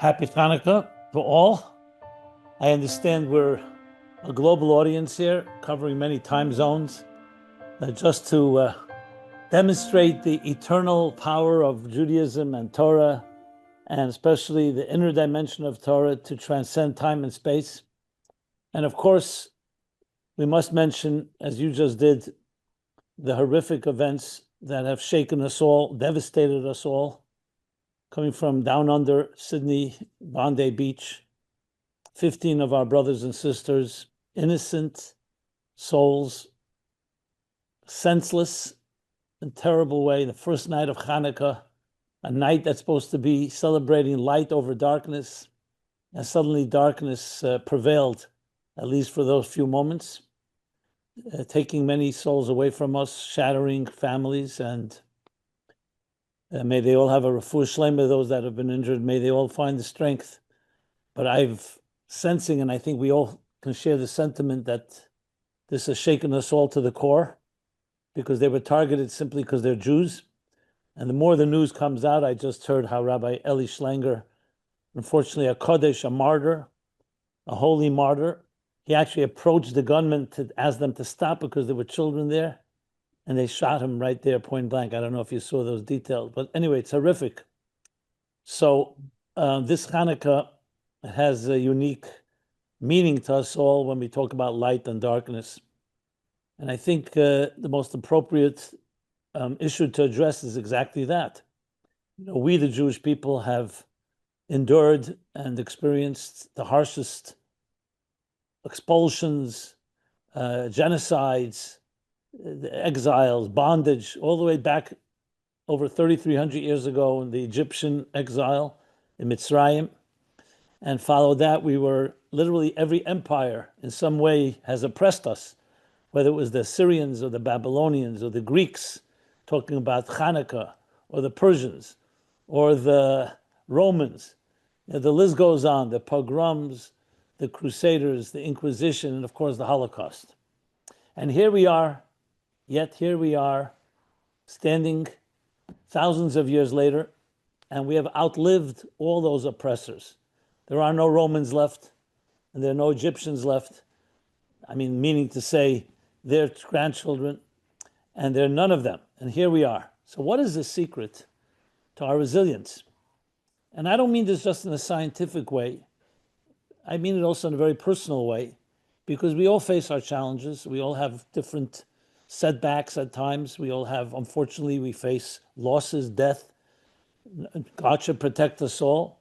Happy Hanukkah to all. I understand we're a global audience here, covering many time zones, just to demonstrate the eternal power of Judaism and Torah, and especially the inner dimension of Torah to transcend time and space. And of course, we must mention, as you just did, the horrific events that have shaken us all, devastated us all, coming from down under Sydney, Bondi Beach. 15 of our brothers and sisters, innocent souls, senseless in a terrible way. The first night of Hanukkah, a night that's supposed to be celebrating light over darkness, and suddenly darkness prevailed, at least for those few moments, taking many souls away from us, shattering families, and may they all have a refuah shlema, those that have been injured, may they all find the strength. But I've sensing, and I think we all can share the sentiment, that this has shaken us all to the core, because they were targeted simply because they're Jews. And the more the news comes out, I just heard how Rabbi Eli Schlanger, unfortunately a Kodesh, a martyr, a holy martyr, he actually approached the gunmen to ask them to stop because there were children there, and they shot him right there, point blank. I don't know if you saw those details, but anyway, it's horrific. So this Hanukkah has a unique meaning to us all when we talk about light and darkness. And I think the most appropriate issue to address is exactly that. We, the Jewish people, have endured and experienced the harshest expulsions, genocides, exiles, bondage, all the way back over 3,300 years ago in the Egyptian exile in Mitzrayim. And followed that, we were literally every empire in some way has oppressed us, whether it was the Assyrians or the Babylonians or the Greeks, talking about Chanuka, or the Persians, or the Romans. The list goes on, the pogroms, the Crusaders, the Inquisition, and of course the Holocaust. And here we are, standing thousands of years later, and we have outlived all those oppressors. There are no Romans left, and there are no Egyptians left. I mean, meaning to say their grandchildren, and there are none of them. And here we are. So what is the secret to our resilience? And I don't mean this just in a scientific way. I mean it also in a very personal way, because we all face our challenges. We all have different setbacks at times. We all have, unfortunately, we face losses, death. God should protect us all.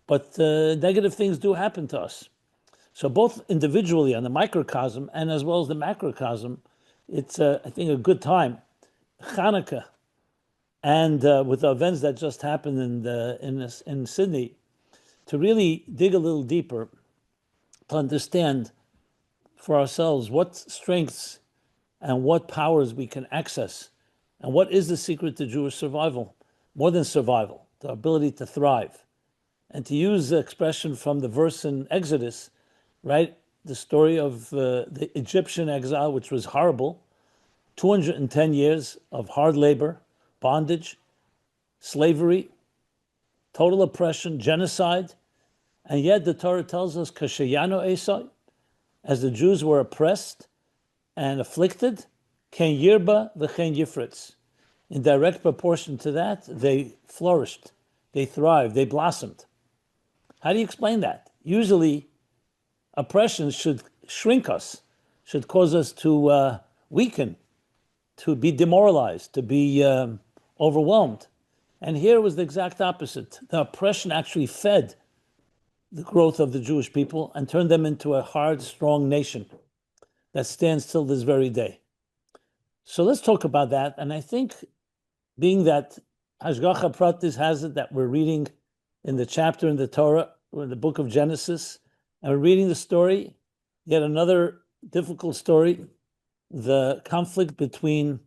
But negative things do happen to us. So both individually on the microcosm and as well as the macrocosm, it's, I think, a good time, Hanukkah, and with the events that just happened in Sydney, to really dig a little deeper, to understand for ourselves what strengths and what powers we can access, and what is the secret to Jewish survival, more than survival, the ability to thrive. And to use the expression from the verse in Exodus, right? The story of the Egyptian exile, which was horrible, 210 years of hard labor, bondage, slavery, total oppression, genocide. And yet the Torah tells us, Kashayano Esai, as the Jews were oppressed and afflicted, Ken Yirba v'chen Yifritz. In direct proportion to that, they flourished, they thrived, they blossomed. How do you explain that? Usually, oppression should shrink us, should cause us to weaken, to be demoralized, to be overwhelmed. And here was the exact opposite. The oppression actually fed the growth of the Jewish people and turned them into a hard, strong nation that stands till this very day. So let's talk about that. And I think, being that Hashgacha Pratis has it that we're reading in the chapter in the Torah, or in the book of Genesis, and we're reading the story, yet another difficult story, the conflict between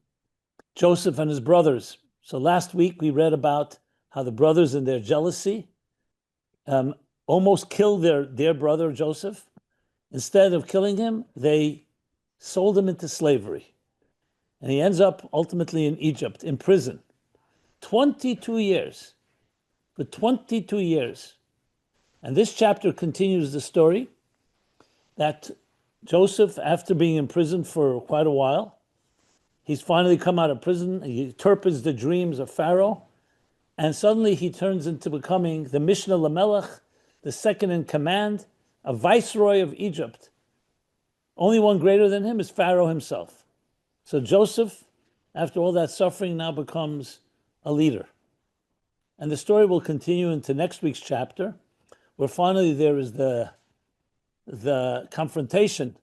Joseph and his brothers. So last week we read about how the brothers, in their jealousy, almost killed their brother Joseph. Instead of killing him, they sold him into slavery. And he ends up ultimately in Egypt, in prison. 22 years. For 22 years. And this chapter continues the story that Joseph, after being in prison for quite a while, he's finally come out of prison. He interprets the dreams of Pharaoh, and suddenly he turns into becoming the Mishnah Lamelech, the second in command, a viceroy of Egypt. Only one greater than him is Pharaoh himself. So Joseph, after all that suffering, now becomes a leader. And the story will continue into next week's chapter, where finally there is the confrontation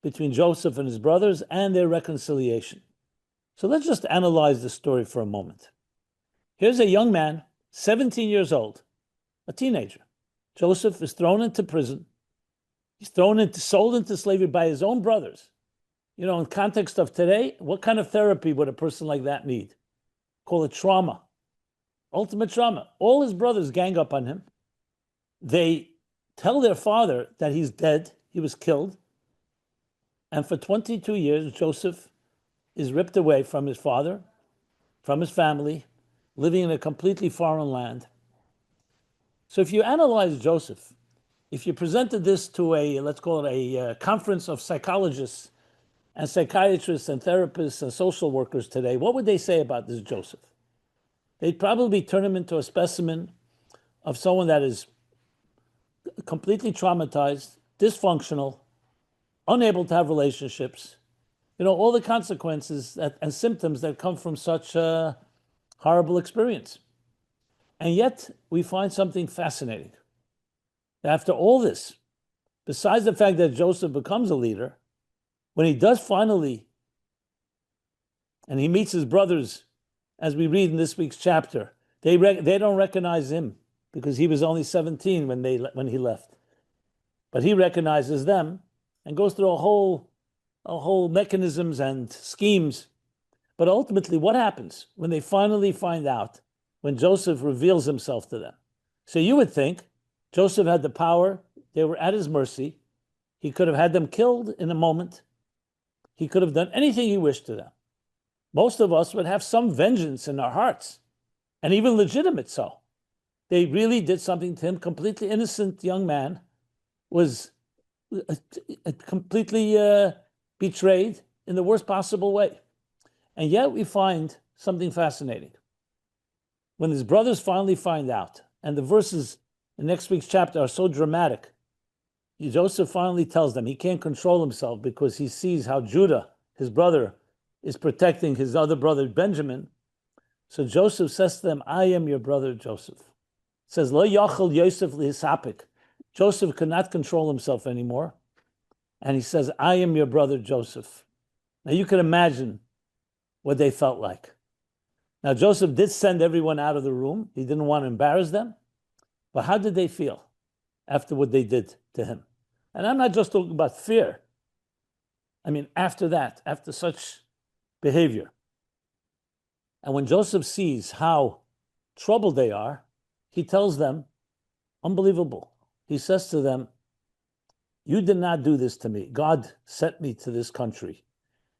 between Joseph and his brothers and their reconciliation. So let's just analyze the story for a moment. Here's a young man, 17 years old, a teenager. Joseph is thrown into prison. He's sold into slavery by his own brothers. You know, in context of today, what kind of therapy would a person like that need? Call it trauma. Ultimate trauma. All his brothers gang up on him. They tell their father that he's dead, he was killed. And for 22 years, Joseph is ripped away from his father, from his family, living in a completely foreign land. So if you analyze Joseph, if you presented this to let's call it a conference of psychologists and psychiatrists and therapists and social workers today, what would they say about this Joseph? They'd probably turn him into a specimen of someone that is completely traumatized, dysfunctional, unable to have relationships, all the consequences and symptoms that come from such a horrible experience. And yet we find something fascinating. After all this, besides the fact that Joseph becomes a leader, when he does finally, and he meets his brothers, as we read in this week's chapter, they don't recognize him because he was only 17 when he left. But he recognizes them and goes through a whole mechanisms and schemes. But ultimately, what happens when they finally find out, when Joseph reveals himself to them? So you would think Joseph had the power, they were at his mercy. He could have had them killed in a moment. He could have done anything he wished to them. Most of us would have some vengeance in our hearts, and even legitimate so. They really did something to him. Completely innocent young man was completely betrayed in the worst possible way. And yet we find something fascinating. When his brothers finally find out, and the verses in next week's chapter are so dramatic, Joseph finally tells them he can't control himself because he sees how Judah, his brother, is protecting his other brother Benjamin. So Joseph says to them, I am your brother Joseph. It says, Lo yachal Yosef lihisapik. Joseph could not control himself anymore. And he says, I am your brother Joseph. Now you can imagine what they felt like. Now Joseph did send everyone out of the room. He didn't want to embarrass them. But how did they feel after what they did to him? And I'm not just talking about fear. I mean, after that, after such behavior. And when Joseph sees how troubled they are, he tells them, unbelievable. He says to them, you did not do this to me. God sent me to this country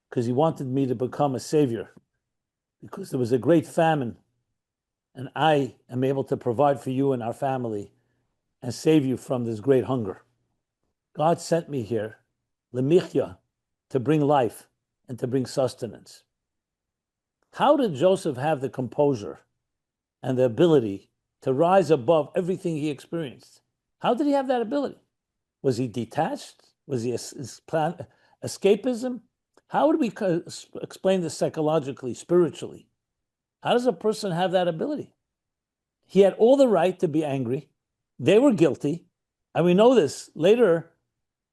because he wanted me to become a savior, because there was a great famine, and I am able to provide for you and our family and save you from this great hunger. God sent me here, lemichya, to bring life and to bring sustenance. How did Joseph have the composure and the ability to rise above everything he experienced? How did he have that ability? Was he detached? Was he escapism? How would we explain this psychologically, spiritually? How does a person have that ability? He had all the right to be angry. They were guilty. And we know this later,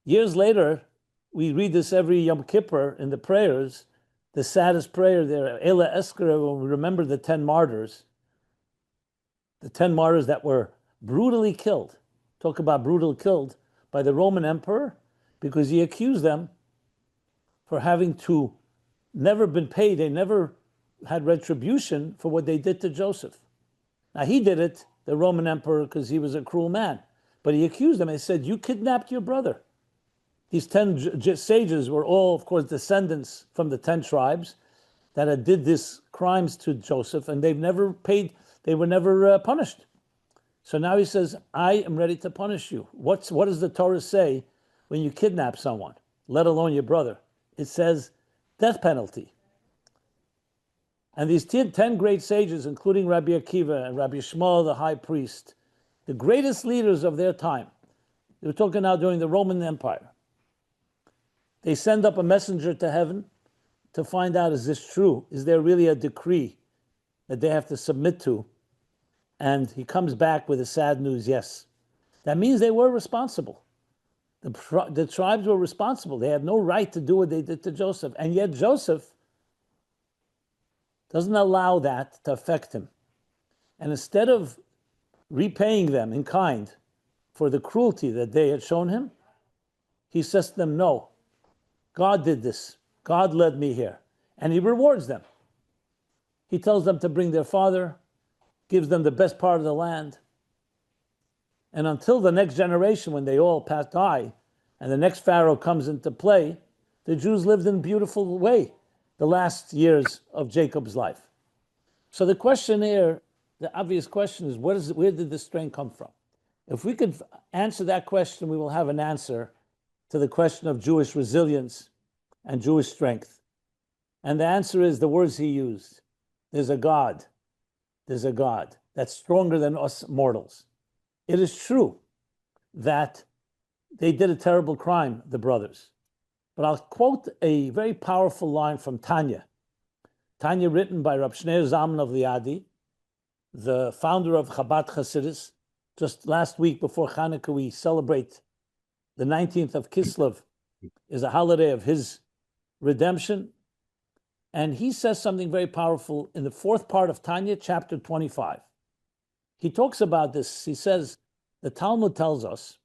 years later, we read this every Yom Kippur in the prayers, the saddest prayer there, Ela Eskara, when we remember the 10 martyrs that were brutally killed. Talk about brutal killed by the Roman emperor because he accused them for having to never been paid. They never had retribution for what they did to Joseph. Now he did it, the Roman emperor, because he was a cruel man. But he accused them and said, you kidnapped your brother. These 10 sages were all, of course, descendants from the 10 tribes that had did these crimes to Joseph, and they've never paid, they were never punished. So now he says, I am ready to punish you. What does the Torah say when you kidnap someone, let alone your brother? It says death penalty. And these 10 great sages, including Rabbi Akiva and Rabbi Shmuel, the high priest, the greatest leaders of their time, they were talking now during the Roman Empire. They send up a messenger to heaven to find out, is this true? Is there really a decree that they have to submit to? And he comes back with the sad news, yes. That means they were responsible. The tribes were responsible. They had no right to do what they did to Joseph. And yet Joseph doesn't allow that to affect him. And instead of repaying them in kind for the cruelty that they had shown him, he says to them, no, God did this. God led me here. And he rewards them. He tells them to bring their father, gives them the best part of the land. And until the next generation, when they all die, and the next Pharaoh comes into play, the Jews lived in a beautiful way the last years of Jacob's life. So the question here, the obvious question is, where did this strength come from? If we could answer that question, we will have an answer to the question of Jewish resilience and Jewish strength. And the answer is the words he used. There's a God. There's a God that's stronger than us mortals. It is true that they did a terrible crime, the brothers. But I'll quote a very powerful line from Tanya. Tanya, written by Rabbi Shneir Zalman of Liadi, the founder of Chabad Hasidus. Just last week before Hanukkah, we celebrate the 19th of Kislev, is a holiday of his redemption. And he says something very powerful in the fourth part of Tanya, chapter 25. He talks about this. He says, the Talmud tells us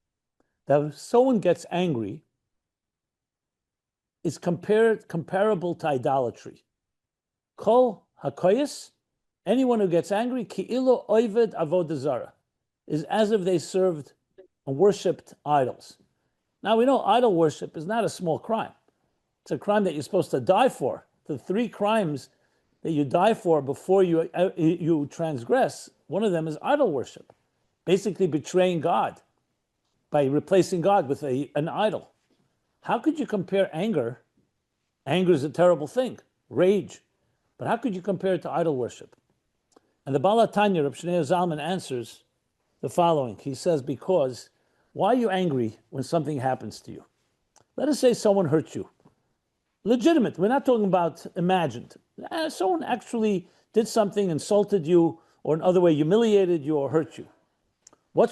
that if someone gets angry, it's comparable to idolatry. Kol hakoyes, anyone who gets angry, ki'ilo oived avodah zarah, is as if they served and worshipped idols. Now we know idol worship is not a small crime. It's a crime that you're supposed to die for. The 3 crimes that you die for before you transgress, one of them is idol worship, basically betraying God by replacing God with an idol. How could you compare anger? Anger is a terrible thing, rage. But how could you compare it to idol worship? And the Baal HaTanya, Rabbi Shneir Zalman, answers the following. He says, because why are you angry when something happens to you? Let us say someone hurt you. Legitimate. We're not talking about imagined. Someone actually did something, insulted you, or in other way humiliated you or hurt you. Why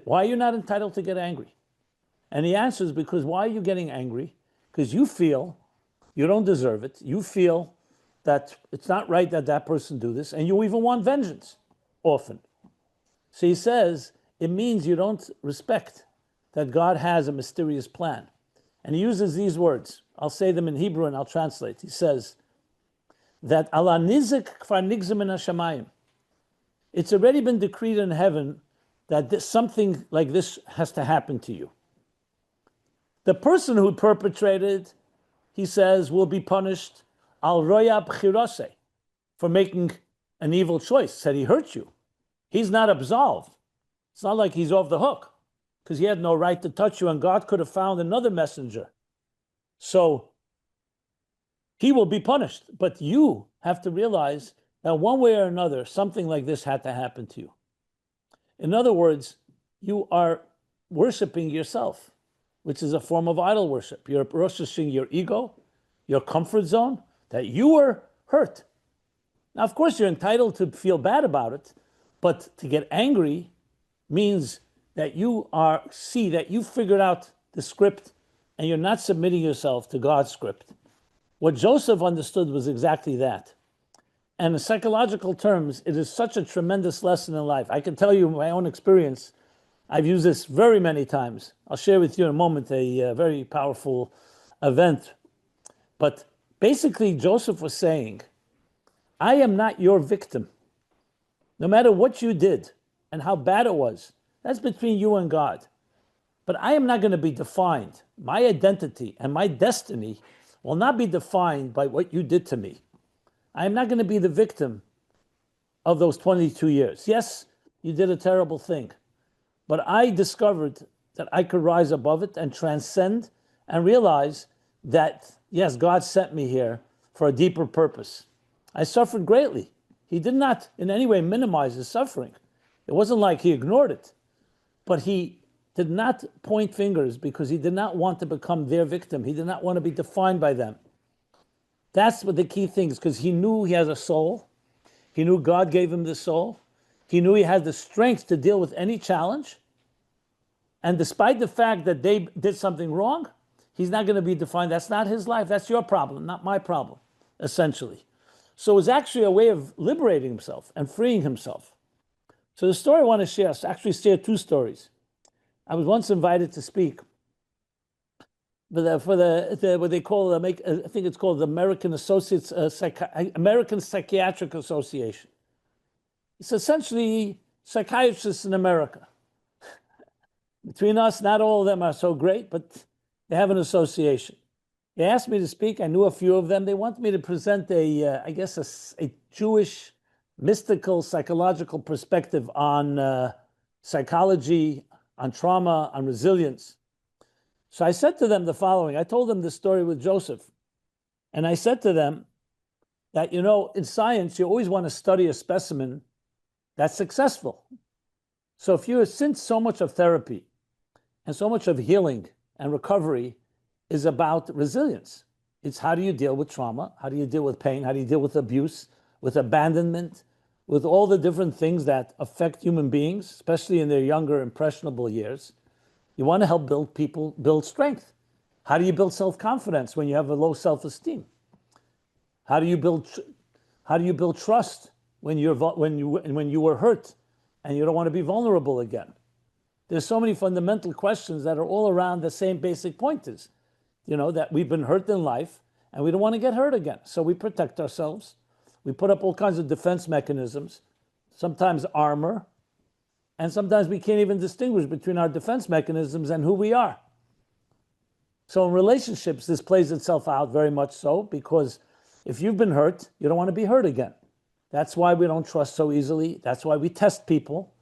are you not entitled to get angry? And he answers, because why are you getting angry? Because you feel you don't deserve it. You feel that it's not right that that person do this, and you even want vengeance often. So he says, it means you don't respect that God has a mysterious plan. And he uses these words. I'll say them in Hebrew and I'll translate. He says that ala nizik kfar nigzim min hashamayim. It's already been decreed in heaven that something like this has to happen to you. The person who perpetrated, he says, will be punished al roya b'chirose, for making an evil choice. Said he hurt you. He's not absolved. It's not like he's off the hook, because he had no right to touch you, and God could have found another messenger. So he will be punished. But you have to realize that one way or another, something like this had to happen to you. In other words, you are worshiping yourself, which is a form of idol worship. You're worshiping your ego, your comfort zone, that you were hurt. Now, of course, you're entitled to feel bad about it, but to get angry means that you see that you figured out the script and you're not submitting yourself to God's script. What Joseph understood was exactly that. And in psychological terms, it is such a tremendous lesson in life. I can tell you my own experience. I've used this very many times. I'll share with you in a moment a very powerful event. But basically, Joseph was saying, I am not your victim. No matter what you did and how bad it was, that's between you and God. But I am not going to be defined. My identity and my destiny will not be defined by what you did to me. I am not going to be the victim of those 22 years. Yes, you did a terrible thing. But I discovered that I could rise above it and transcend and realize that, yes, God sent me here for a deeper purpose. I suffered greatly. He did not in any way minimize his suffering. It wasn't like he ignored it, but he did not point fingers because he did not want to become their victim. He did not want to be defined by them. That's what the key thing is, because he knew he has a soul. He knew God gave him the soul. He knew he had the strength to deal with any challenge. And despite the fact that they did something wrong, he's not going to be defined. That's not his life. That's your problem, not my problem, essentially. So it was actually a way of liberating himself and freeing himself. So the story I want to share, I actually share two stories. I was once invited to speak for what they call, I think it's called the American American Psychiatric Association. It's essentially psychiatrists in America. Between us, not all of them are so great, but they have an association. They asked me to speak. I knew a few of them. They wanted me to present a Jewish mystical, psychological perspective on psychology, on trauma, on resilience. So I said to them the following. I told them this story with Joseph. And I said to them that, in science, you always want to study a specimen that's successful. So since so much of therapy and so much of healing and recovery is about resilience, it's how do you deal with trauma? How do you deal with pain? How do you deal with abuse, with abandonment, with all the different things that affect human beings, especially in their younger, impressionable years? You want to help people build strength. How do you build self-confidence when you have a low self-esteem? How do you build trust when you were hurt and you don't want to be vulnerable again? There's so many fundamental questions that are all around the same basic point is, that we've been hurt in life and we don't want to get hurt again. So we protect ourselves. We put up all kinds of defense mechanisms, sometimes armor, and sometimes we can't even distinguish between our defense mechanisms and who we are. So in relationships, this plays itself out very much so, because if you've been hurt, you don't want to be hurt again. That's why we don't trust so easily. That's why we test people.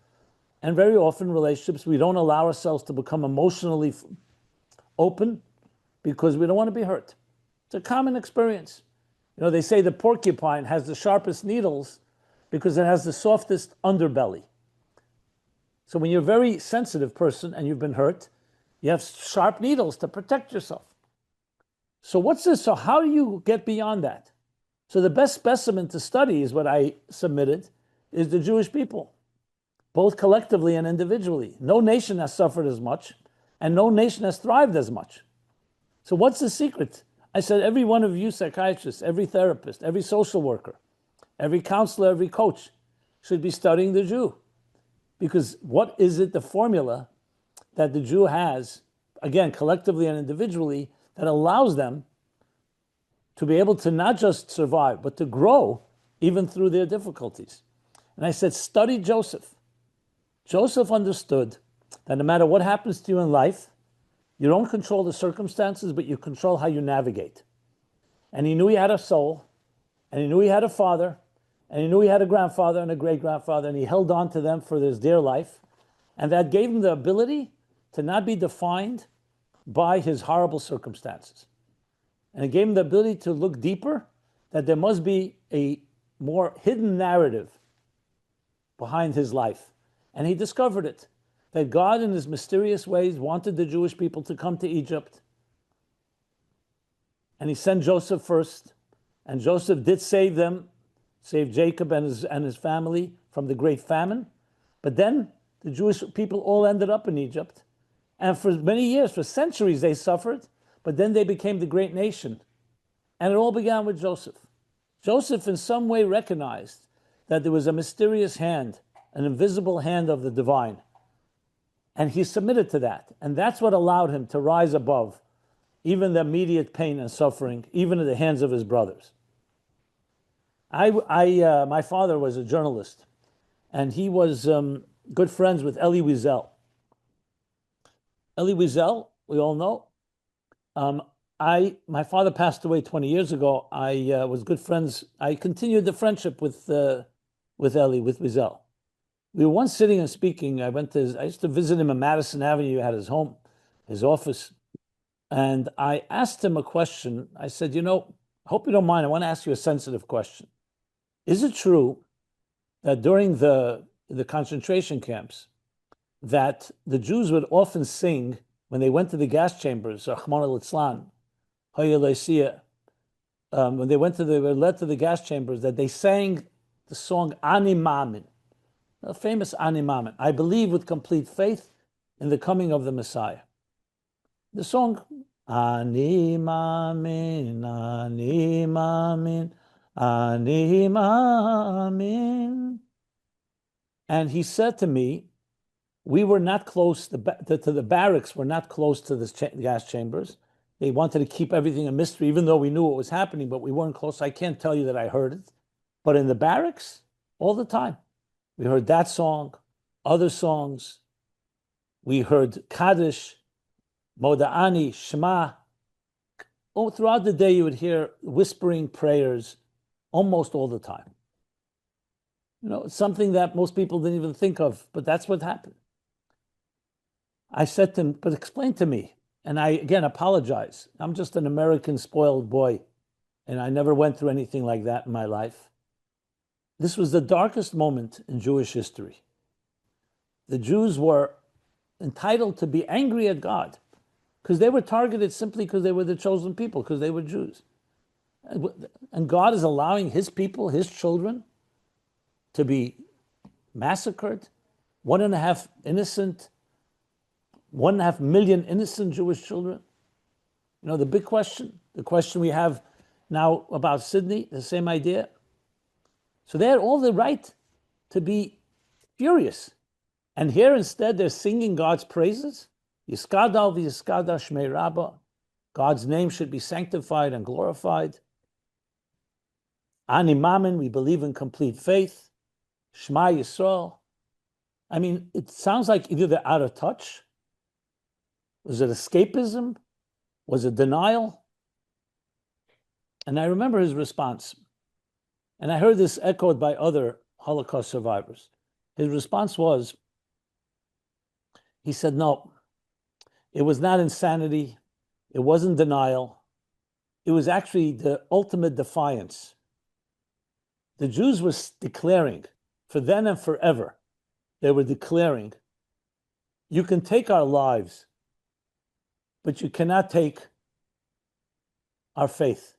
And very often in relationships, we don't allow ourselves to become emotionally open because we don't want to be hurt. It's a common experience. They say the porcupine has the sharpest needles because it has the softest underbelly. So when you're a very sensitive person and you've been hurt, you have sharp needles to protect yourself. So what's this? So how do you get beyond that? So the best specimen to study is what I submitted, is the Jewish people, both collectively and individually. No nation has suffered as much, and no nation has thrived as much. So what's the secret? I said, every one of you psychiatrists, every therapist, every social worker, every counselor, every coach should be studying the Jew. Because what is it, the formula that the Jew has, again, collectively and individually, that allows them to be able to not just survive, but to grow even through their difficulties? And I said, study Joseph. Joseph understood that no matter what happens to you in life, you don't control the circumstances, but you control how you navigate. And he knew he had a soul, and he knew he had a father, and he knew he had a grandfather and a great-grandfather, and he held on to them for his dear life. And that gave him the ability to not be defined by his horrible circumstances. And it gave him the ability to look deeper, that there must be a more hidden narrative behind his life. And he discovered it, that God in his mysterious ways wanted the Jewish people to come to Egypt. And he sent Joseph first, and Joseph did save them, saved Jacob and his family from the great famine. But then the Jewish people all ended up in Egypt. And for many years, for centuries, they suffered. But then they became the great nation. And it all began with Joseph. Joseph in some way recognized that there was a mysterious hand, an invisible hand of the divine. And he submitted to that. And that's what allowed him to rise above even the immediate pain and suffering, even in the hands of his brothers. My father was a journalist, and he was good friends with Elie Wiesel. Elie Wiesel, we all know. My father passed away 20 years ago. I was good friends. I continued the friendship with Elie, with Wiesel. We were once sitting and speaking. I used to visit him in Madison Avenue at his home, his office. And I asked him a question. I said, I hope you don't mind. I want to ask you a sensitive question. Is it true that during the concentration camps, that the Jews would often sing when they went to the gas chambers, Rahman al-Islam, when they were led to the gas chambers, that they sang the song Ani Mamin, the famous Ani Mamin, I believe with complete faith in the coming of the Messiah. The song, Ani Mamin, Ani Mamin, Ani Mamin. And he said to me, we were not close to the barracks, were not close to the gas chambers. They wanted to keep everything a mystery, even though we knew what was happening, but we weren't close. I can't tell you that I heard it. But in the barracks, all the time, we heard that song, other songs. We heard Kaddish, Moda'ani, Shema. Oh, throughout the day, you would hear whispering prayers almost all the time. It's something that most people didn't even think of, but that's what happened. I said to him, but explain to me. And I, again, apologize. I'm just an American spoiled boy, and I never went through anything like that in my life. This was the darkest moment in Jewish history. The Jews were entitled to be angry at God because they were targeted simply because they were the chosen people, because they were Jews. And God is allowing his people, his children, to be massacred. 1.5 million innocent Jewish children. The big question, the question we have now about Sydney, the same idea. So they had all the right to be furious. And here instead they're singing God's praises. Yiskadal v'yiskada shmei Rabbah. God's name should be sanctified and glorified. Ani Mamin, we believe in complete faith. Shema Yisrael. I mean, it sounds like either they're out of touch. Was it escapism? Was it denial? And I remember his response. And I heard this echoed by other Holocaust survivors. His response was, he said, no, it was not insanity. It wasn't denial. It was actually the ultimate defiance. The Jews were declaring, for then and forever, they were declaring, you can take our lives, but you cannot take our faith.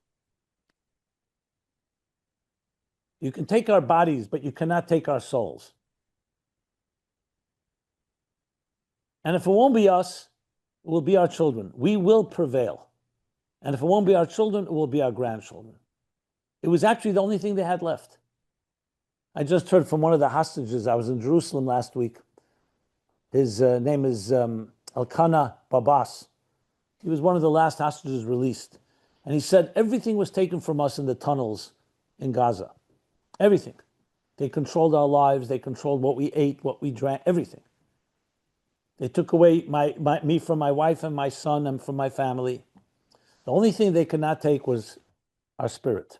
You can take our bodies, but you cannot take our souls. And if it won't be us, it will be our children. We will prevail. And if it won't be our children, it will be our grandchildren. It was actually the only thing they had left. I just heard from one of the hostages. I was in Jerusalem last week. His name is Elkanah Babas. He was one of the last hostages released. And he said, everything was taken from us in the tunnels in Gaza. Everything. They controlled our lives. They controlled what we ate, what we drank, everything. They took away me from my wife and my son and from my family. The only thing they could not take was our spirit,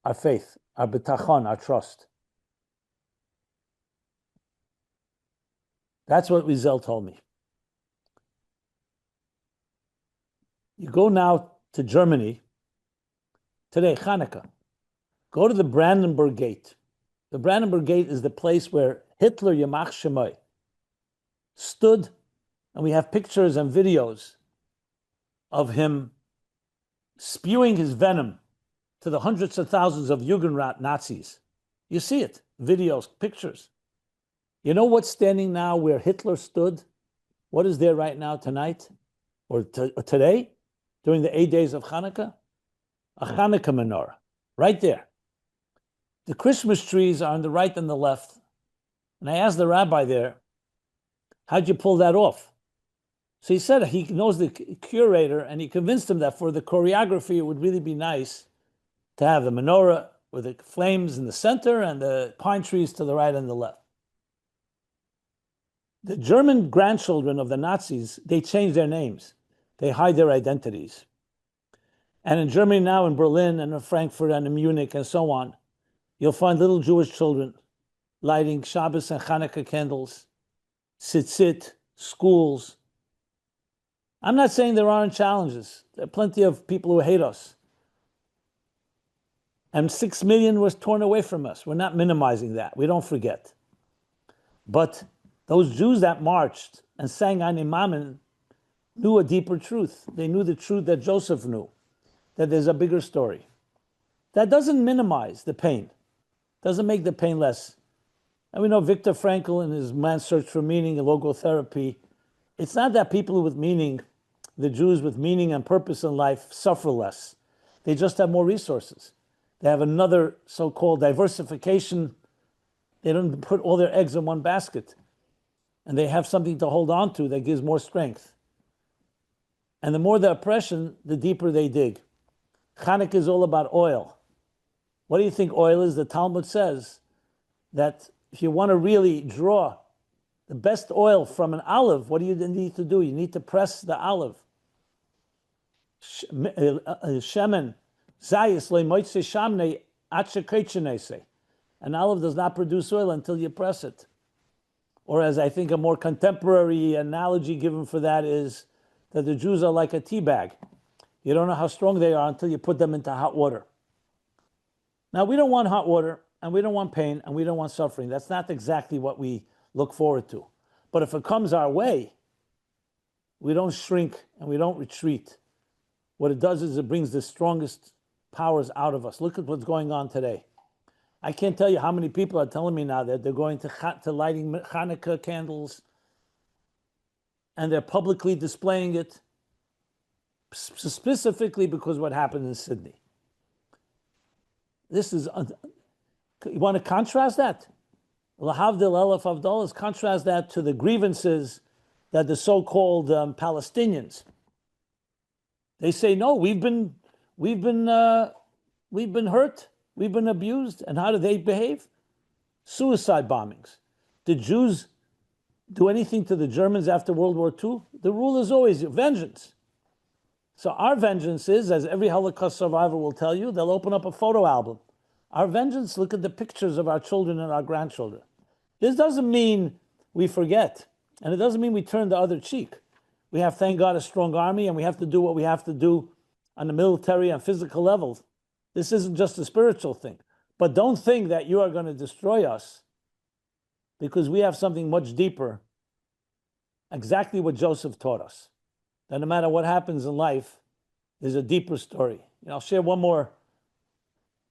our faith, our bitachon, our trust. That's what Wiesel told me. You go now to Germany, today, Hanukkah. Go to the Brandenburg Gate. The Brandenburg Gate is the place where Hitler, Yamach Shemai, stood, and we have pictures and videos of him spewing his venom to the hundreds of thousands of Jugendrat Nazis. You see it, videos, pictures. You know what's standing now where Hitler stood? What is there right now tonight or today during the 8 days of Hanukkah? A Hanukkah menorah, right there. The Christmas trees are on the right and the left. And I asked the rabbi there, how'd you pull that off? So he said he knows the curator, and he convinced him that for the choreography, it would really be nice to have the menorah with the flames in the center and the pine trees to the right and the left. The German grandchildren of the Nazis, they changed their names. They hide their identities. And in Germany now, in Berlin and in Frankfurt and in Munich and so on, you'll find little Jewish children lighting Shabbos and Hanukkah candles, tzitzit, schools. I'm not saying there aren't challenges. There are plenty of people who hate us. And 6 million was torn away from us. We're not minimizing that. We don't forget. But those Jews that marched and sang Ani Mamin knew a deeper truth. They knew the truth that Joseph knew, that there's a bigger story. That doesn't minimize the pain, doesn't make the pain less. And we know Viktor Frankl in his Man's Search for Meaning and Logotherapy, it's not that people with meaning, the Jews with meaning and purpose in life, suffer less. They just have more resources. They have another so-called diversification. They don't put all their eggs in one basket. And they have something to hold on to that gives more strength. And the more the oppression, the deeper they dig. Hanukkah is all about oil. What do you think oil is? The Talmud says that if you want to really draw the best oil from an olive, what do you need to do? You need to press the olive. Shemen, zayis, le'moitze shamne, atsheketchenese. An olive does not produce oil until you press it. Or as I think a more contemporary analogy given for that is that the Jews are like a tea bag. You don't know how strong they are until you put them into hot water. Now, we don't want hot water, and we don't want pain, and we don't want suffering. That's not exactly what we look forward to. But if it comes our way, we don't shrink and we don't retreat. What it does is it brings the strongest powers out of us. Look at what's going on today. I can't tell you how many people are telling me now that they're going to lighting Hanukkah candles, and they're publicly displaying it, specifically because what happened in Sydney. This is, you want to contrast that? Lahavdil elef avdolas, contrast that to the grievances that the so-called Palestinians. They say, no, we've been hurt, we've been abused, and how do they behave? Suicide bombings. Did Jews do anything to the Germans after World War II? The rule is always vengeance. So our vengeance is, as every Holocaust survivor will tell you, they'll open up a photo album. Our vengeance, look at the pictures of our children and our grandchildren. This doesn't mean we forget, and it doesn't mean we turn the other cheek. We have, thank God, a strong army, and we have to do what we have to do on the military and physical levels. This isn't just a spiritual thing. But don't think that you are going to destroy us, because we have something much deeper, exactly what Joseph taught us. That no matter what happens in life, there's a deeper story. I'll share one more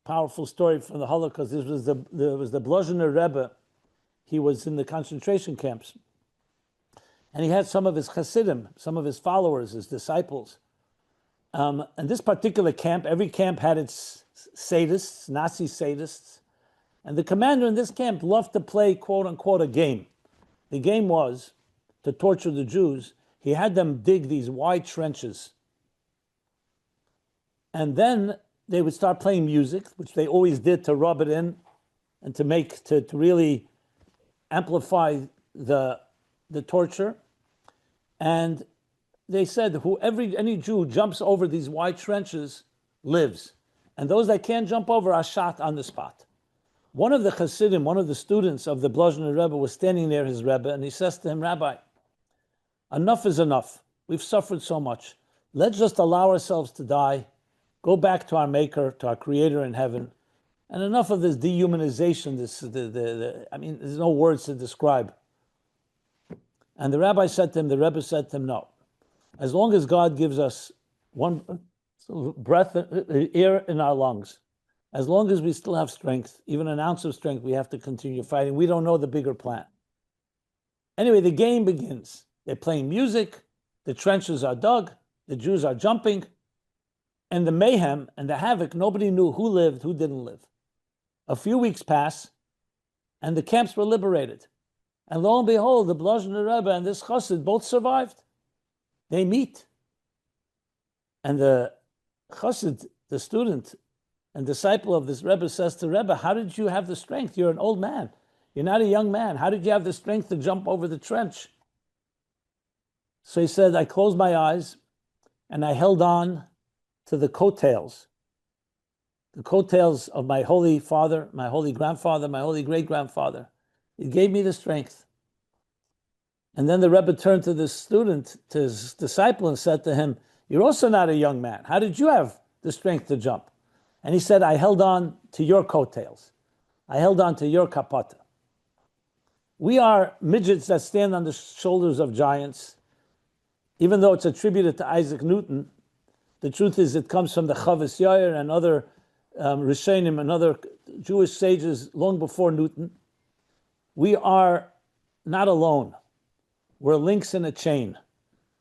powerful story from the Holocaust. This was the Blozhiner Rebbe. He was in the concentration camps. And he had some of his Hasidim, some of his followers, his disciples. And this particular camp, every camp had its sadists, Nazi sadists. And the commander in this camp loved to play, quote unquote, a game. The game was to torture the Jews. He had them dig these wide trenches. And then they would start playing music, which they always did to rub it in and to really amplify the torture. And they said, any Jew who jumps over these wide trenches lives. And those that can't jump over are shot on the spot. One of the Hasidim, one of the students of the Blozhiner Rebbe was standing near his Rebbe, and he says to him, Rabbi, enough is enough. We've suffered so much. Let's just allow ourselves to die, go back to our Maker, to our Creator in heaven, and enough of this dehumanization, there's no words to describe. And the Rebbe said to him, no. As long as God gives us one breath, air in our lungs, as long as we still have strength, even an ounce of strength, we have to continue fighting. We don't know the bigger plan. Anyway, the game begins. They're playing music, the trenches are dug, the Jews are jumping, and the mayhem and the havoc, nobody knew who lived, who didn't live. A few weeks pass, and the camps were liberated. And lo and behold, the Blozhiner Rebbe and this Chassid both survived. They meet. And the Chassid, the student and disciple of this Rebbe, says to Rebbe, how did you have the strength? You're an old man. You're not a young man. How did you have the strength to jump over the trench? So he said, I closed my eyes and I held on to the coattails of my holy father, my holy grandfather, my holy great-grandfather. It gave me the strength. And then the Rebbe turned to the student, to his disciple, and said to him, you're also not a young man. How did you have the strength to jump? And he said, I held on to your coattails. I held on to your kapata. We are midgets that stand on the shoulders of giants. Even though it's attributed to Isaac Newton, the truth is it comes from the Chavis Yair and other Rishonim and other Jewish sages long before Newton. We are not alone. We're links in a chain,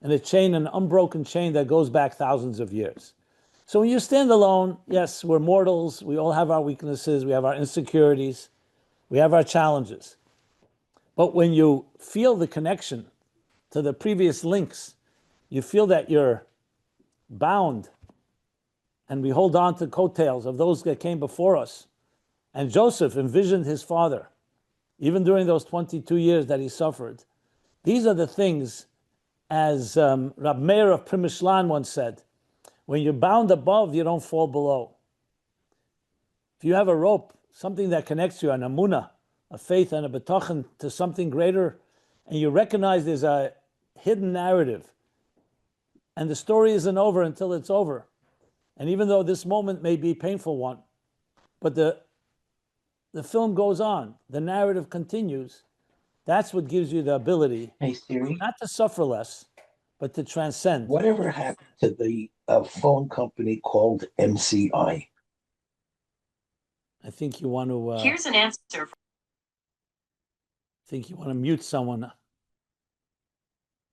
an unbroken chain that goes back thousands of years. So when you stand alone, yes, we're mortals. We all have our weaknesses. We have our insecurities. We have our challenges. But when you feel the connection to the previous links, you feel that you're bound, and we hold on to coattails of those that came before us. And Joseph envisioned his father, even during those 22 years that he suffered. These are the things, as Rab Meir of Primishlan once said, when you're bound above, you don't fall below. If you have a rope, something that connects you, an amunah, a faith and a betachan to something greater, and you recognize there's a hidden narrative, and the story isn't over until it's over. And even though this moment may be a painful one, but the film goes on, the narrative continues, that's what gives you the ability, Hey Siri, not to suffer less, but to transcend. whatever happened to the phone company called MCI? I think you want to... Here's an answer. I think you want to mute someone.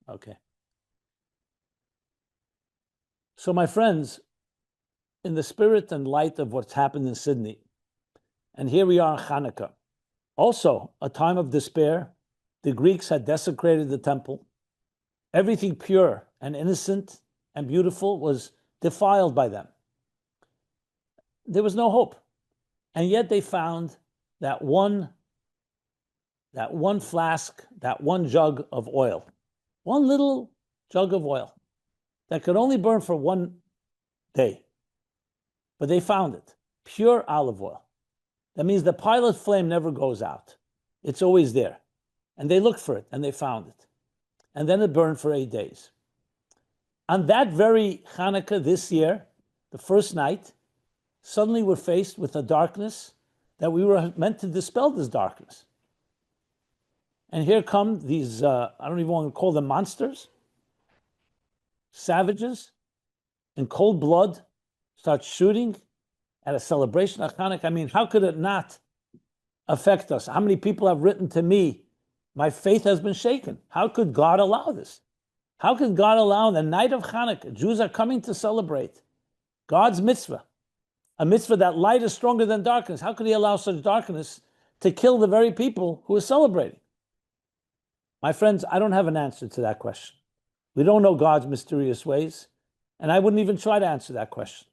Okay. So my friends, in the spirit and light of what's happened in Sydney, and here we are in Hanukkah, also a time of despair. The Greeks had desecrated the temple. Everything pure and innocent and beautiful was defiled by them. There was no hope. And yet they found that one flask, that one jug of oil, one little jug of oil that could only burn for one day. But they found it, pure olive oil. That means the pilot flame never goes out. It's always there. And they looked for it and they found it. And then it burned for 8 days. On that very Hanukkah this year, the first night, suddenly we're faced with a darkness that we were meant to dispel this darkness. And here come these, I don't even want to call them monsters, savages, in cold blood, start shooting at a celebration of Hanukkah. I mean, how could it not affect us? How many people have written to me, my faith has been shaken. How could God allow this? How could God allow the night of Hanukkah, Jews are coming to celebrate God's mitzvah, a mitzvah that light is stronger than darkness. How could he allow such darkness to kill the very people who are celebrating? My friends, I don't have an answer to that question. We don't know God's mysterious ways, and I wouldn't even try to answer that question.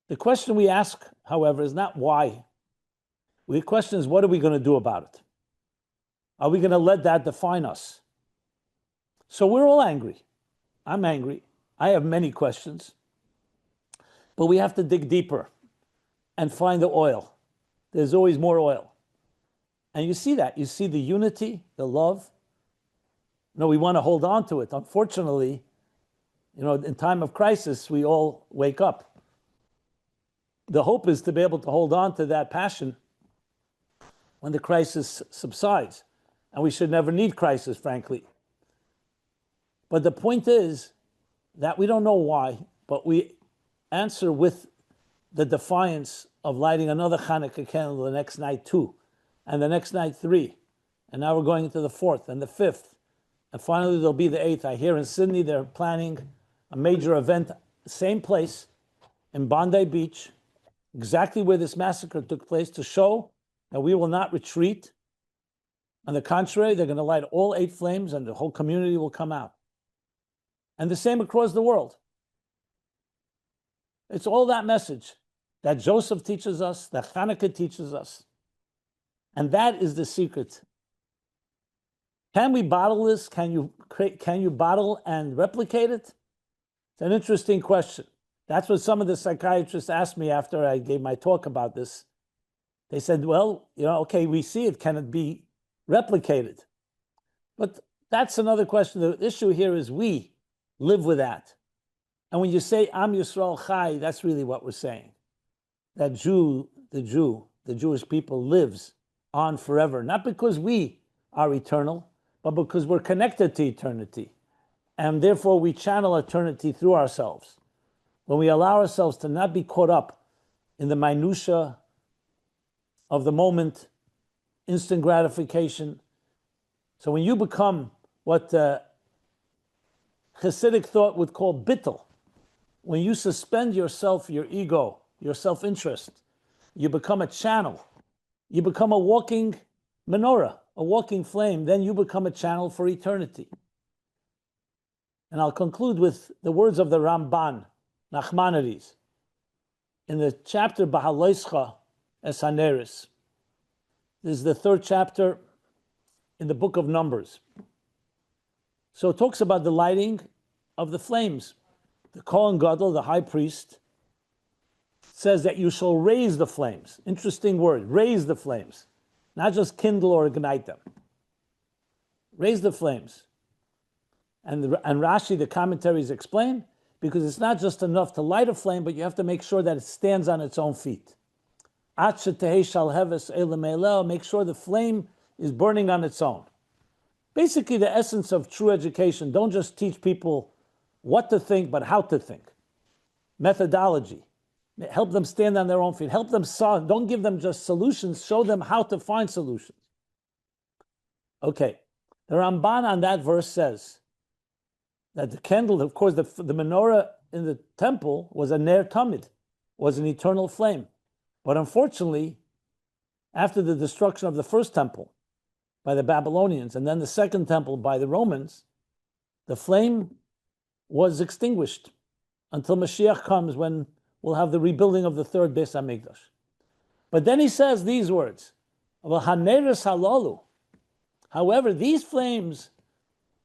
The question we ask, however, is not why. The question is, what are we going to do about it? Are we going to let that define us? So we're all angry. I'm angry. I have many questions. But we have to dig deeper and find the oil. There's always more oil. And you see that. You see the unity, the love. No, we want to hold on to it. Unfortunately, in time of crisis, we all wake up. The hope is to be able to hold on to that passion when the crisis subsides. And we should never need crisis, frankly. But the point is that we don't know why, but we answer with the defiance of lighting another Hanukkah candle the next night 2, and the next night 3. And now we're going into the 4th and the 5th. And finally there'll be the 8th. I hear in Sydney they're planning a major event, same place, in Bondi Beach, exactly where this massacre took place, to show that we will not retreat. On the contrary, they're going to light all 8 flames and the whole community will come out. And the same across the world. It's all that message that Joseph teaches us, that Hanukkah teaches us. And that is the secret. Can we bottle this? Can you bottle and replicate it? It's an interesting question. That's what some of the psychiatrists asked me after I gave my talk about this. They said, well, okay, we see it. Can it be replicated. But that's another question. The issue here is we live with that. And when you say Am Yisrael Chai, that's really what we're saying. That the Jewish people lives on forever, not because we are eternal, but because we're connected to eternity. And therefore we channel eternity through ourselves. When we allow ourselves to not be caught up in the minutia of the moment, instant gratification. So when you become what Hasidic thought would call bittul, when you suspend yourself, your ego, your self-interest, you become a channel. You become a walking menorah, a walking flame. Then you become a channel for eternity. And I'll conclude with the words of the Ramban, Nachmanides, in the chapter Bahaloischa Es Haneris. This is the third chapter in the book of Numbers. So it talks about the lighting of the flames. The Kohen Gadol, the high priest, says that you shall raise the flames. Interesting word, raise the flames. Not just kindle or ignite them. Raise the flames. And Rashi, the commentaries explain, because it's not just enough to light a flame, but you have to make sure that it stands on its own feet. Make sure the flame is burning on its own. Basically, the essence of true education, don't just teach people what to think, but how to think. Methodology. Help them stand on their own feet. Help them solve. Don't give them just solutions. Show them how to find solutions. Okay. The Ramban on that verse says that the candle, of course, the menorah in the temple was a ner tamid, was an eternal flame. But unfortunately, after the destruction of the first temple by the Babylonians and then the second temple by the Romans, the flame was extinguished until Mashiach comes, when we'll have the rebuilding of the third Beis HaMikdash. But then he says these words, Haneres halalu. However, these flames,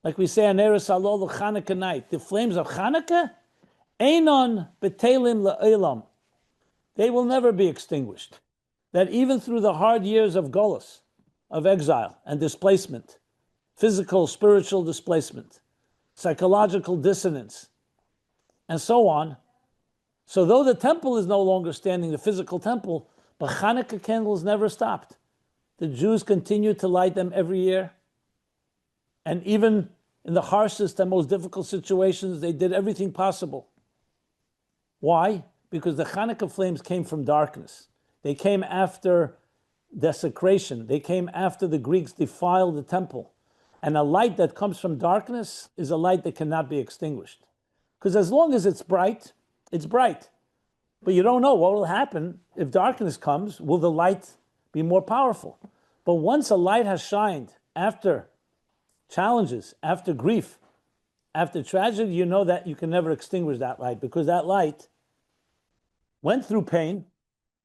like we say, Haneres halalu Hanukkah night, the flames of Hanukkah, einon betelim la'elam. They will never be extinguished. That even through the hard years of Golus, of exile and displacement, physical, spiritual displacement, psychological dissonance, and so on. So though the temple is no longer standing, the physical temple, but Hanukkah candles never stopped. The Jews continued to light them every year. And even in the harshest and most difficult situations, they did everything possible. Why? Because the Hanukkah flames came from darkness. They came after desecration. They came after the Greeks defiled the temple. And a light that comes from darkness is a light that cannot be extinguished. Because as long as it's bright, it's bright. But you don't know what will happen if darkness comes. Will the light be more powerful? But once a light has shined after challenges, after grief, after tragedy, you know that you can never extinguish that light, because that light went through pain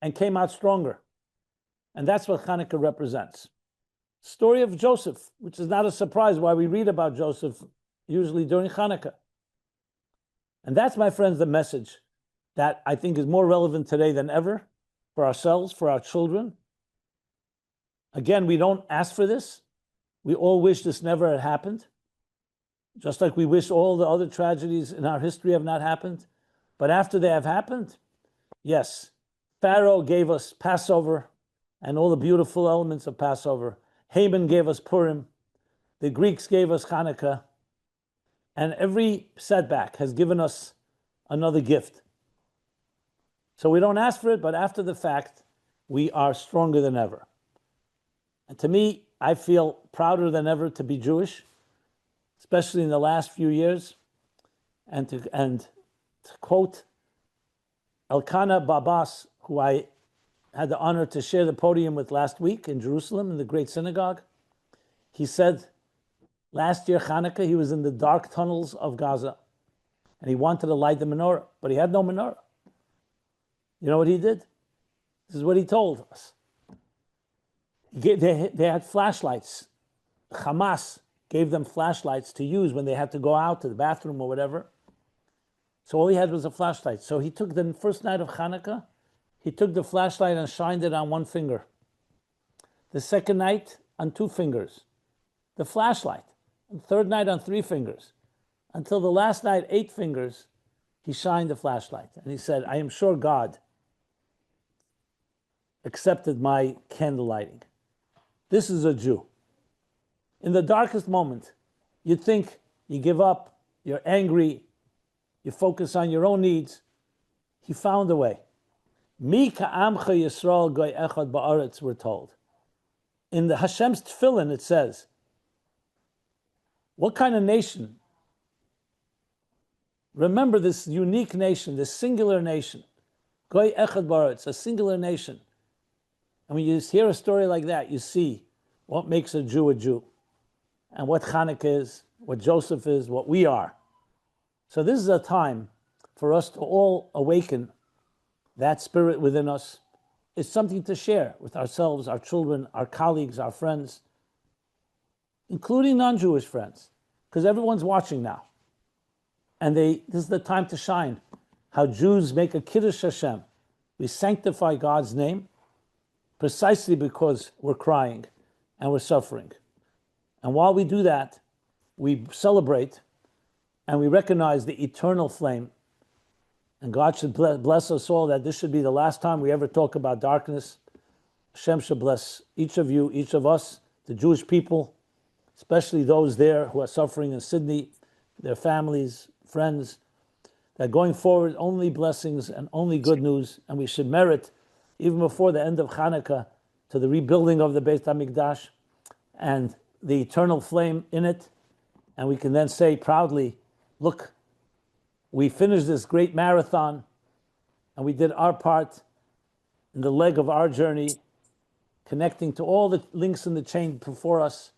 and came out stronger. And that's what Hanukkah represents. Story of Joseph, which is not a surprise why we read about Joseph usually during Hanukkah. And that's, my friends, the message that I think is more relevant today than ever for ourselves, for our children. Again, we don't ask for this. We all wish this never had happened, just like we wish all the other tragedies in our history have not happened. But after they have happened, yes, Pharaoh gave us Passover and all the beautiful elements of Passover. Haman gave us Purim. The Greeks gave us Hanukkah. And every setback has given us another gift. So we don't ask for it, but after the fact, we are stronger than ever. And to me, I feel prouder than ever to be Jewish, especially in the last few years. And to quote Elkanah Babas, who I had the honor to share the podium with last week in Jerusalem in the Great Synagogue, he said, last year, Hanukkah, he was in the dark tunnels of Gaza, and he wanted to light the menorah, but he had no menorah. You know what he did? This is what he told us. They had flashlights. Hamas gave them flashlights to use when they had to go out to the bathroom or whatever. So all he had was a flashlight. So he took the first night of Hanukkah, he took the flashlight and shined it on one finger. The second night, on 2 fingers, the flashlight, and third night on 3 fingers, until the last night, 8 fingers, he shined the flashlight. And he said, I am sure God accepted my candle lighting. This is a Jew. In the darkest moment, you'd think you give up, you're angry, you focus on your own needs. He found a way. Mi ka'amcha Yisrael goy echad ba'aretz, we're told. In the Hashem's tefillin, it says, what kind of nation? Remember this unique nation, this singular nation. Goy echad ba'aretz, a singular nation. And when you hear a story like that, you see what makes a Jew, and what Hanukkah is, what Joseph is, what we are. So this is a time for us to all awaken that spirit within us. It's something to share with ourselves, our children, our colleagues, our friends, including non-Jewish friends, because everyone's watching now. And this is the time to shine. How Jews make a Kiddush Hashem. We sanctify God's name precisely because we're crying and we're suffering. And while we do that, we celebrate and we recognize the eternal flame. And God should bless us all, that this should be the last time we ever talk about darkness. Hashem should bless each of you, each of us, the Jewish people, especially those there who are suffering in Sydney, their families, friends, that going forward, only blessings and only good news. And we should merit, even before the end of Hanukkah, to the rebuilding of the Beit HaMikdash and the eternal flame in it. And we can then say proudly, look, we finished this great marathon and we did our part in the leg of our journey, connecting to all the links in the chain before us,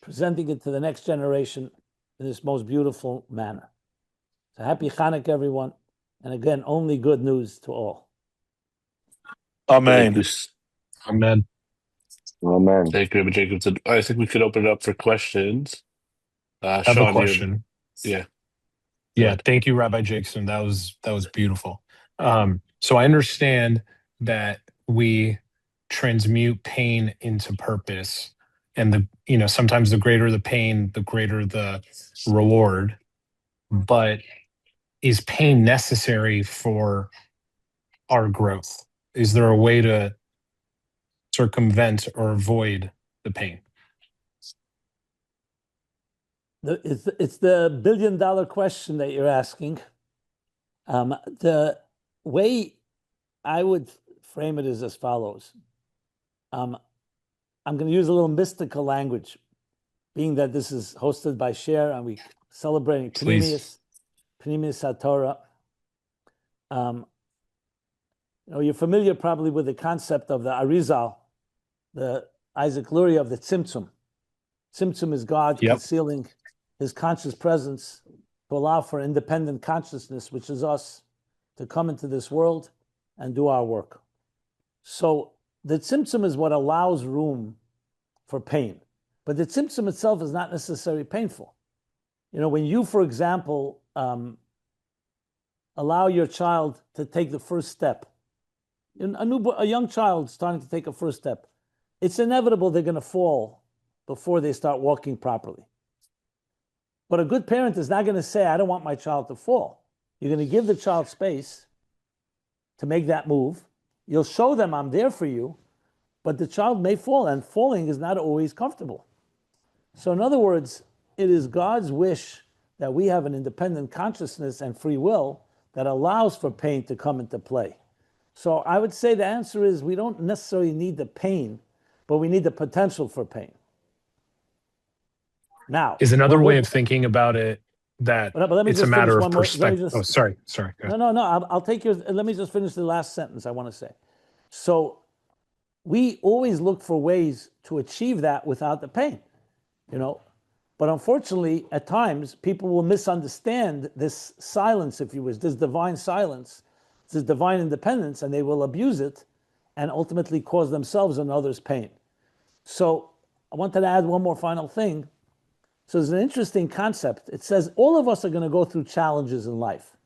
presenting it to the next generation in this most beautiful manner. So happy Hanukkah, everyone. And again, only good news to all. Amen. Amen. Amen. Thank you, Rabbi Jacobson. I think we could open it up for questions. I have a Sean, question. yeah. Yeah, thank you, Rabbi Jacobson. That was beautiful. So I understand that we transmute pain into purpose, and sometimes the greater the pain, the greater the reward. But is pain necessary for our growth? Is there a way to circumvent or avoid the pain? It's the billion-dollar question that you're asking. The way I would frame it is as follows. I'm going to use a little mystical language, being that this is hosted by Cher and we celebrating Pneumius HaTorah. You're familiar probably with the concept of the Arizal, the Isaac Luria of the Tzimtzum. Tzimtzum is God concealing his conscious presence to allow for independent consciousness, which is us, to come into this world and do our work. So the Tzimtzum is what allows room for pain. But the Tzimtzum itself is not necessarily painful. When you, for example, allow your child to take the first step, a young child starting to take a first step, it's inevitable they're going to fall before they start walking properly. But a good parent is not going to say, I don't want my child to fall. You're going to give the child space to make that move. You'll show them I'm there for you, but the child may fall, and falling is not always comfortable. So in other words, it is God's wish that we have an independent consciousness and free will that allows for pain to come into play. So I would say the answer is we don't necessarily need the pain, but we need the potential for pain. Now, is another way of thinking about it that it's a matter of perspective. Sorry. No. I'll take yours. Let me just finish the last sentence I want to say. So we always look for ways to achieve that without the pain, But unfortunately, at times, people will misunderstand this silence, if you wish, this divine silence, this divine independence, and they will abuse it and ultimately cause themselves and others pain. So I wanted to add one more final thing. So there's an interesting concept. It says all of us are going to go through challenges in life.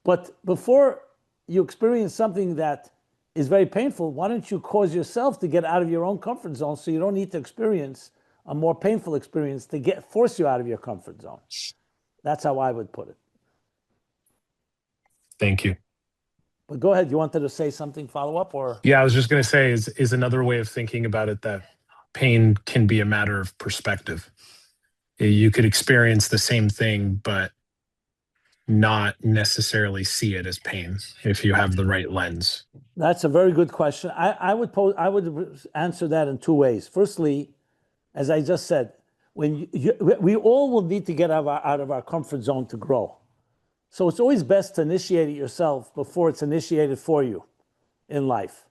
But before you experience something that is very painful, why don't you cause yourself to get out of your own comfort zone so you don't need to experience a more painful experience to force you out of your comfort zone? That's how I would put it. Thank you. But go ahead. You wanted to say something, follow up, or? Yeah, I was just going to say is another way of thinking about it that pain can be a matter of perspective. You could experience the same thing, but not necessarily see it as pain if you have the right lens. That's a very good question. I would answer that in two ways. Firstly, as I just said, we all will need to get out of our comfort zone to grow. So it's always best to initiate it yourself before it's initiated for you in life,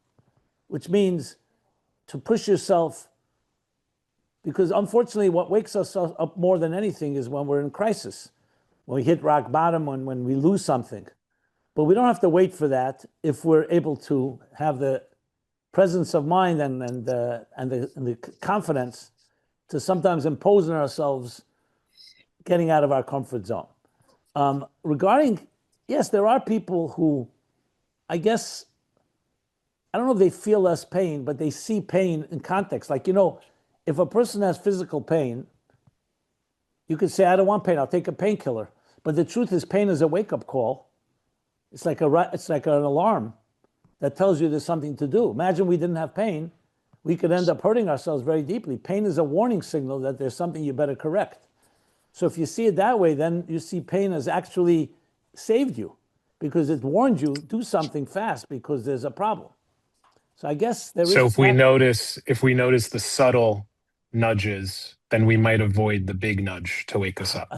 which means to push yourself, because unfortunately what wakes us up more than anything is when we're in crisis, when we hit rock bottom, when we lose something. But we don't have to wait for that if we're able to have the presence of mind and the confidence to sometimes impose on ourselves getting out of our comfort zone. Regarding, yes, there are people who, I guess, I don't know if they feel less pain, but they see pain in context. Like, if a person has physical pain, you could say, I don't want pain, I'll take a painkiller. But the truth is, pain is a wake-up call. It's like an alarm that tells you there's something to do. Imagine we didn't have pain, we could end up hurting ourselves very deeply. Pain is a warning signal that there's something you better correct. So if you see it that way, then you see pain has actually saved you because it warned you, do something fast because there's a problem. So I guess there is. So if we notice the subtle nudges, then we might avoid the big nudge to wake us up.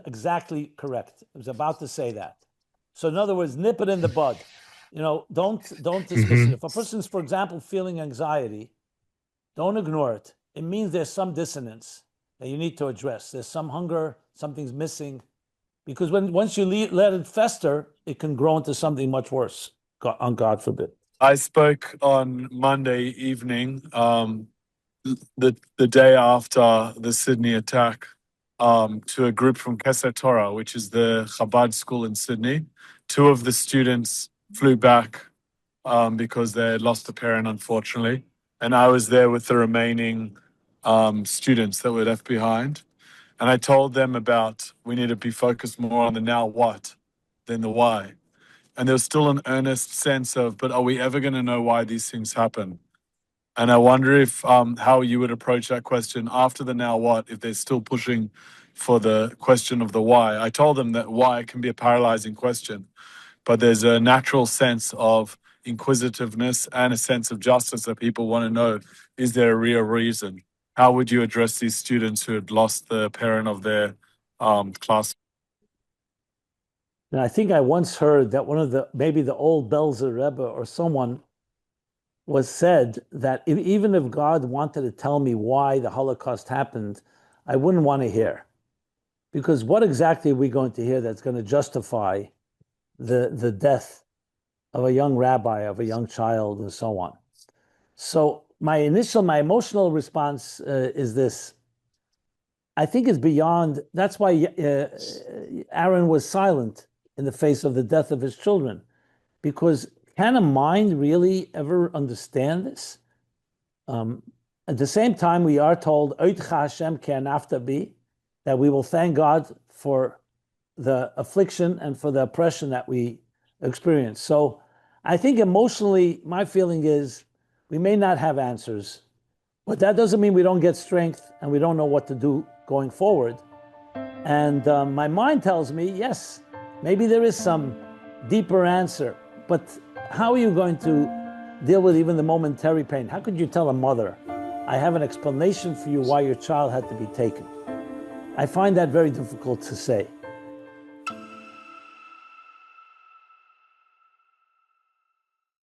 Exactly correct. I was about to say that. So in other words, nip it in the bud. Don't dismiss it. If a person's, for example, feeling anxiety, don't ignore it. It means there's some dissonance that you need to address. There's some hunger, something's missing. Because once you let it fester, it can grow into something much worse, God forbid. I spoke on Monday evening, the day after the Sydney attack, to a group from Keser Torah, which is the Chabad school in Sydney. Two of the students flew back because they had lost a parent, unfortunately. And I was there with the remaining students that were left behind. And I told them about we need to be focused more on the now what than the why. And there was still an earnest sense of, but are we ever going to know why these things happen? And I wonder if how you would approach that question after the now what, if they're still pushing for the question of the why. I told them that why can be a paralyzing question, but there's a natural sense of inquisitiveness and a sense of justice that people want to know, is there a real reason? How would you address these students who had lost the parent of their class? And I think I once heard that maybe the old Belzer Rebbe or someone was said that even if God wanted to tell me why the Holocaust happened, I wouldn't want to hear. Because what exactly are we going to hear that's going to justify the death of a young rabbi, of a young child, and so on? So my emotional response is this. I think it's beyond, that's why Aaron was silent in the face of the death of his children. Because can a mind really ever understand this? At the same time, we are told, Oitcha Hashem ke'anafta bi, that we will thank God for the affliction and for the oppression that we experience. So I think emotionally, my feeling is we may not have answers, but that doesn't mean we don't get strength and we don't know what to do going forward. And my mind tells me, yes, maybe there is some deeper answer, but how are you going to deal with even the momentary pain? How could you tell a mother, I have an explanation for you why your child had to be taken? I find that very difficult to say.